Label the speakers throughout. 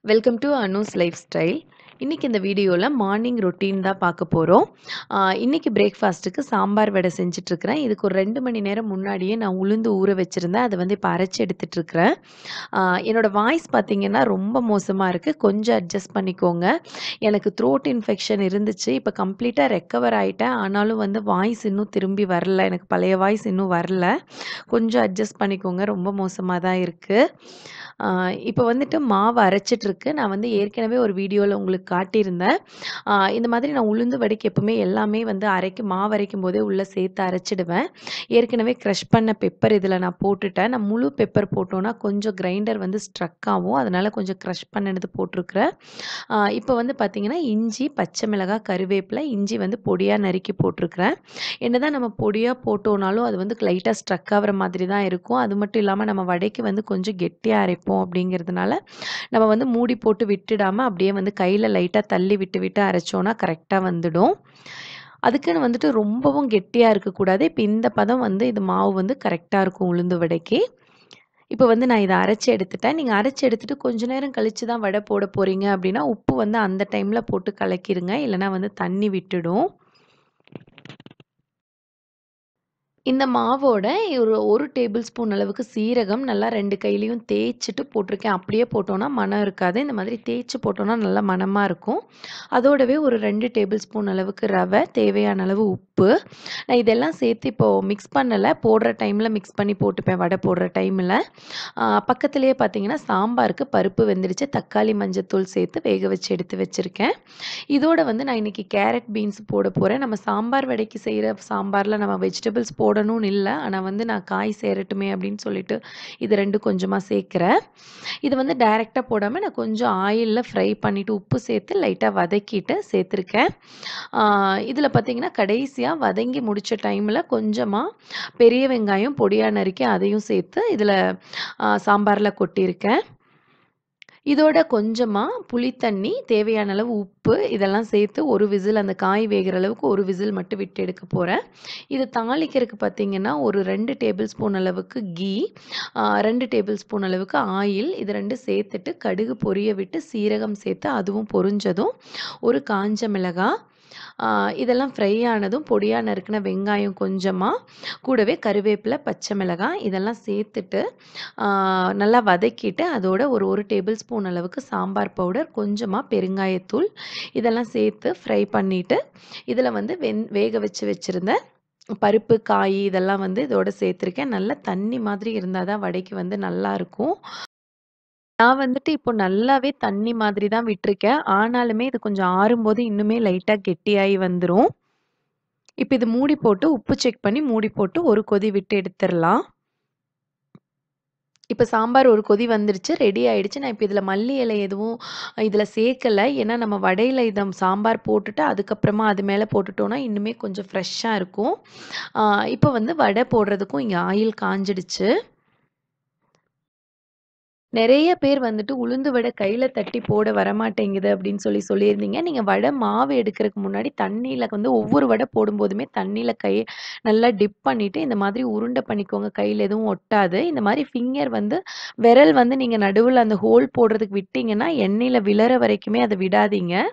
Speaker 1: Welcome to Anu's life style. இன்னைக்கு இந்த வீடியோவில் மார்னிங் ரொட்டீன் தான் பார்க்க போகிறோம். இன்னைக்கு பிரேக்ஃபாஸ்ட்டுக்கு சாம்பார் வடை செஞ்சிட்ருக்கிறேன். இதுக்கு ஒரு 2 மணி நேரம் முன்னாடியே நான் உளுந்து ஊற வச்சுருந்தேன். அதை வந்து இப்போ அரைச்சி எடுத்துட்ருக்கிறேன். என்னோடய வாய்ஸ் பார்த்திங்கன்னா ரொம்ப மோசமாக இருக்குது. கொஞ்சம் அட்ஜஸ்ட் பண்ணிக்கோங்க. எனக்கு த்ரோட் இன்ஃபெக்ஷன் இருந்துச்சு. இப்போ கம்ப்ளீட்டாக ரெக்கவர் ஆகிட்டேன். ஆனாலும் வந்து வாய்ஸ் இன்னும் திரும்பி வரல. எனக்கு பழைய வாய்ஸ் இன்னும் வரல. கொஞ்சம் அட்ஜஸ்ட் பண்ணிக்கோங்க. ரொம்ப மோசமாக தான் இருக்குது. இப்போ வந்துட்டு மாவு அரைச்சிட்ருக்கு. நான் வந்து ஏற்கனவே ஒரு வீடியோவில் உங்களுக்கு காட்டியிருந்தேன். இந்த மாதிரி நான் உளுந்து வடைக்கு எப்பவுமே எல்லாமே வந்து மாவு அரைக்கும் போதே உள்ளே சேர்த்து அரைச்சிடுவேன். ஏற்கனவே க்ரஷ் பண்ண பெப்பர் இதில் நான் போட்டுட்டேன். நான் முழு பெப்பர் போட்டோன்னா கொஞ்சம் கிரைண்டர் வந்து ஸ்ட்ரக் ஆகும். அதனால் கொஞ்சம் க்ரஷ் பண்ணினது போட்டிருக்கிறேன். இப்போ வந்து பார்த்திங்கன்னா இஞ்சி, பச்சை மிளகாய், கருவேப்பிலை, இஞ்சி வந்து பொடியாக நறுக்கி போட்டிருக்கிறேன். என்னதான் நம்ம பொடியாக போட்டோனாலும் அது வந்து லைட்டாக ஸ்ட்ரக் ஆகிற மாதிரி தான் இருக்கும். அது மட்டும் இல்லாமல் நம்ம வடைக்கு வந்து கொஞ்சம் கெட்டியாக அரைப்போம் அப்படிங்கிறதுனால நம்ம வந்து மூடி போட்டு விட்டுடாமல் அப்படியே வந்து கையில் லைட்டாக தள்ளி விட்டு விட்டு அரைச்சோன்னா கரெக்டாக வந்துடும். அதுக்குன்னு வந்துட்டு ரொம்பவும் கெட்டியாக இருக்கக்கூடாது. இப்போ இந்த பதம் வந்து இது மாவு வந்து கரெக்டாக இருக்கும் உளுந்து வடைக்கு. இப்போ வந்து நான் இதை அரைச்சி எடுத்துட்டேன். நீங்கள் அரைச்சி எடுத்துட்டு கொஞ்ச நேரம் கழித்து தான் வடை போட போகிறீங்க அப்படின்னா உப்பு வந்து அந்த டைமில் போட்டு கலக்கிடுங்க. இல்லைனா வந்து தண்ணி விட்டுடும். இந்த மாவோட ஒரு டேபிள் ஸ்பூன் அளவுக்கு சீரகம் நல்லா 2 கையிலயும் தேய்ச்சிட்டு போட்டிருக்கேன். அப்படியே போட்டோன்னா மணம் இருக்காது. இந்த மாதிரி தேய்ச்சு போட்டோன்னா நல்லா மணமாக இருக்கும். அதோடவே ஒரு 2 டேபிள் ஸ்பூன் அளவுக்கு ரவை, தேவையான அளவு உப்பு. நான் இதெல்லாம் சேர்த்து இப்போது மிக்ஸ் பண்ணலை. போடுற டைமில் மிக்ஸ் பண்ணி போட்டுப்பேன் வடை போடுற டைமில். பக்கத்துலேயே பார்த்தீங்கன்னா சாம்பாருக்கு பருப்பு வெந்துடுச்சு. தக்காளி, மஞ்சத்தூள் சேர்த்து வேக வச்சு எடுத்து வச்சுருக்கேன். இதோட வந்து நான் இன்றைக்கி கேரட், பீன்ஸ் போட போகிறேன். நம்ம சாம்பார் வடைக்கு செய்கிற சாம்பாரில் நம்ம வெஜிடபிள்ஸ் போடணும்னு இல்லை. ஆனால் வந்து நான் காய் சேரட்டுமே அப்படின்னு சொல்லிட்டு இது 2 கொஞ்சமாக சேர்க்குறேன். இது வந்து டைரெக்டாக போடாமல் நான் கொஞ்சம் ஆயிலில் ஃப்ரை பண்ணிவிட்டு உப்பு சேர்த்து லைட்டாக வதக்கிட்டு சேர்த்துருக்கேன். இதில் பார்த்தீங்கன்னா கடைசியாக வதங்கி முடித்த டைமில் கொஞ்சமாக பெரிய வெங்காயம் பொடியாக நறுக்கி அதையும் சேர்த்து இதில் சாம்பாரில் கொட்டியிருக்கேன். இதோட கொஞ்சமாக புளித்தண்ணி, தேவையான அளவு உப்பு இதெல்லாம் சேர்த்து ஒரு விசில் அந்த காய் வேகிற அளவுக்கு ஒரு விசில் மட்டும் விட்டு எடுக்க போகிறேன். இது தாளிக்கிறதுக்கு பார்த்திங்கன்னா ஒரு 2 டேபிள் ஸ்பூன் அளவுக்கு கீ, 2 டேபிள் ஸ்பூன் அளவுக்கு ஆயில் இது 2 சேர்த்துட்டு கடுகு பொரிய விட்டு சீரகம் சேர்த்து அதுவும் பொரிஞ்சதும் ஒரு காஞ்ச மிளகாய், இதெல்லாம் ஃப்ரை ஆனதும் பொடியாக நறுக்கின வெங்காயம் கொஞ்சமாக, கூடவே கருவேப்பிலை, பச்சை மிளகாய் இதெல்லாம் சேர்த்துட்டு நல்லா வதக்கிட்டு அதோட ஒரு டேபிள் ஸ்பூன் அளவுக்கு சாம்பார் பவுடர், கொஞ்சமாக பெருங்காயத்தூள் இதெல்லாம் சேர்த்து ஃப்ரை பண்ணிவிட்டு இதில் வந்து வேக வச்சுருந்த பருப்பு, காய் இதெல்லாம் வந்து இதோட சேர்த்துருக்கேன். நல்லா தண்ணி மாதிரி இருந்தால் தான் வடைக்கு வந்து நல்லாயிருக்கும். நான் வந்துட்டு இப்போ நல்லாவே தண்ணி மாதிரி தான் விட்டுருக்கேன். ஆனாலுமே இது கொஞ்சம் ஆறும்போது இன்னுமே லைட்டா கெட்டியாயி வந்துரும். இப்ப இது மூடி போட்டு உப்பு செக் பண்ணி மூடி போட்டு ஒரு கொதி விட்டு எடுத்துறலாம். இப்ப சாம்பார் ஒரு கொதி வந்துருச்சு. ரெடி ஆயிடுச்சு. நான் இப்ப இதுல மல்லி இலை எதுவும் இதுல சேர்க்கல. ஏன்னா நம்ம வடையில சாம்பார் போட்டுட்டு அதுக்கப்புறமா அது மேல போட்டுட்டோம்னா இன்னுமே கொஞ்சம் ஃப்ரெஷ்ஷா இருக்கும். இப்ப வந்து வடை போடுறதுக்கும் இங்க ஆயில் காஞ்சிடுச்சு. நெறைய பேர் வந்துட்டு உளுந்து வடை கையில தட்டி போட வரமாட்டேங்குது அப்படின்னு சொல்லியிருந்தீங்க. நீங்க வடை மாவு எடுக்கிறதுக்கு முன்னாடி தண்ணீல வந்து ஒவ்வொரு வடை போடும்போதுமே தண்ணீல நல்லா டிப் பண்ணிட்டு இந்த மாதிரி உருண்டை பண்ணிக்கோங்க. கையில எதுவும் ஒட்டாது. இந்த மாதிரி ஃபிங்கர் வந்து விரல் வந்து நீங்க நடுவுல அந்த ஹோல் போடுறதுக்கு விட்டீங்கன்னா, எண்ணெயில விழற வரைக்குமே அத விடாதீங்க.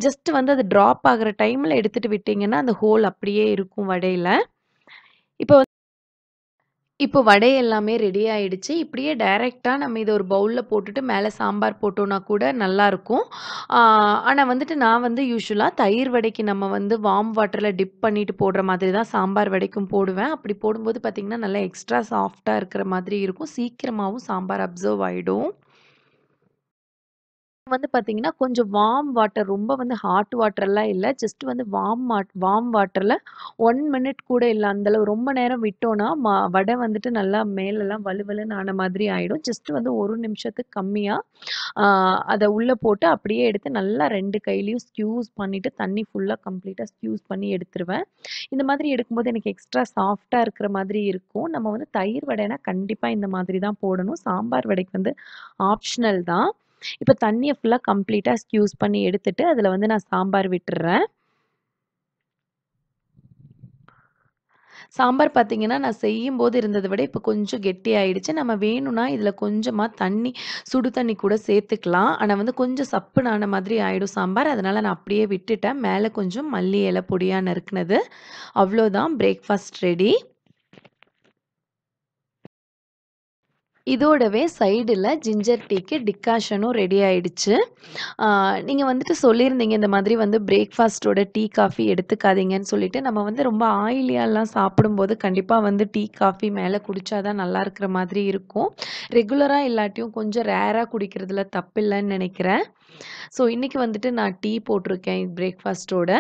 Speaker 1: ஜஸ்ட் வந்து அது ட்ராப் ஆகுற டைம்ல எடுத்துட்டு விட்டீங்கன்னா, அந்த ஹோல் அப்படியே இருக்கும் வடையில. இப்போ இப்போ வடை எல்லாமே ரெடி ஆயிடுச்சு. இப்படியே டைரக்ட்டா நம்ம இத ஒரு பவுல்ல போட்டுட்டு மேல சாம்பார் போட்டோம்னா கூட நல்லாருக்கும். ஆ ஆனா வந்துட்டு நான் வந்து யூசுவலா தயிர் வடைக்கு நம்ம வந்து வார்ம் வாட்டர்ல டிப் பண்ணிட்டு போடுற மாதிரி தான் சாம்பார் வடைக்கும் போடுவேன். அப்படி போடும்போது பார்த்தீங்கன்னா, நல்லா எக்ஸ்ட்ரா சாஃப்ட்டா இருக்கிற மாதிரி இருக்கும். சீக்கிரமாவும் சாம்பார் அப்சர்வ் ஆயிடும். வந்து பார்த்தீங்கன்னா, கொஞ்சம் வார்ம் வாட்டர் ரொம்ப வந்து ஹாட் வாட்டர்லாம் இல்ல. ஜஸ்ட் வந்து வார்ம் வாட்டர்ல 1 மினிட் கூட இல்ல. அந்த அளவு ரொம்ப நேரம் விட்டோம்னா, வடை வந்துட்டு நல்லா மேலலாம் வழுவழுன்னு ஆன மாதிரி ஆயிடும். ஜஸ்ட் வந்து 1 நிமிஷத்துக்கு கம்மியா ஆ அத உள்ள போட்டு அப்படியே எடுத்து நல்லா 2 கையிலயும் ஸ்க்யூஸ் பண்ணிட்டு, தண்ணி ஃபுல்லா கம்ப்ளீட்டா ஸ்க்யூஸ் பண்ணி எடுத்துருவேன். இந்த மாதிரி எடுக்கும்போது எனக்கு எக்ஸ்ட்ரா சாஃப்ட்டா இருக்கிற மாதிரி இருக்கும். நம்ம வந்து தயிர் வடைனா கண்டிப்பா இந்த மாதிரி தான் போடணும். சாம்பார் வடைக்கு வந்து ஆப்ஷனல் தான். இப்ப தண்ணிய ஃபுல்லா கம்ப்ளீட்டா ஸ்க்யூஸ் பண்ணி எடுத்துட்டு, அதுல வந்து நான் சாம்பார் விட்டுர்றேன். சாம்பார் பார்த்தீங்கன்னா, நான் செய்யும்போது இருந்தத விட இப்ப கொஞ்சம் கெட்டியாயிடுச்சு. நம்ம வேணும்னா இதில கொஞ்சமா சுடு தண்ணி கூட சேர்த்துக்கலாம். ஆனா வந்து கொஞ்சம் சப்புன்னு ஆன மாதிரி ஆயிடும் சாம்பார். அதனால நான் அப்படியே விட்டுட்டேன். மேல கொஞ்சம் மல்லி இல பொடியா நறுக்குனது. அவ்வளோதான் பிரேக்ஃபாஸ்ட் ரெடி. இதோடவே சைடுல ஜிஞ்சர் டீக்கு டிக்காஷனும் ரெடி ஆயிடுச்சு. ஆ நீங்க வந்துட்டு சொல்லியிருந்தீங்க, இந்த மாதிரி வந்து பிரேக்ஃபாஸ்ட்டோட டீ, காஃபி எடுத்துக்காதீங்கன்னு சொல்லிட்டு, நம்ம வந்து ரொம்ப ஆயிலியாலாம் சாப்பிடும்போது கண்டிப்பா வந்து டீ, காஃபி மேல குடிச்சா தான் நல்லா இருக்கிற மாதிரி இருக்கும். ரெகுலரா இல்லாட்டியும் கொஞ்சம் ரேரா குடிக்கிறதுல தப்பில்லன்னு நெனைக்கிறேன். ஸோ இன்னைக்கு வந்துட்டு நான் டீ போட்டிருக்கேன் பிரேக்ஃபாஸ்ட்டோட.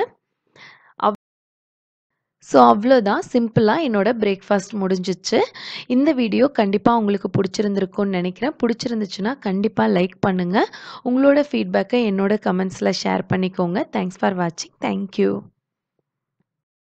Speaker 1: ஸோ அவ்வளோதான் சிம்பிளா என்னோட பிரேக்ஃபாஸ்ட் முடிஞ்சிச்சு. இந்த வீடியோ கண்டிப்பா உங்களுக்கு புடிச்சிருந்திருக்கும்னு நெனைக்கிறேன். புடிச்சிருந்துச்சுன்னா கண்டிப்பா லைக் பண்ணுங்க. உங்களோட ஃபீட்பேக்க என்னோட கமெண்ட்ஸ்ல ஷேர் பண்ணிக்கோங்க. தேங்க்ஸ் ஃபார் வாட்சிங். Thank you.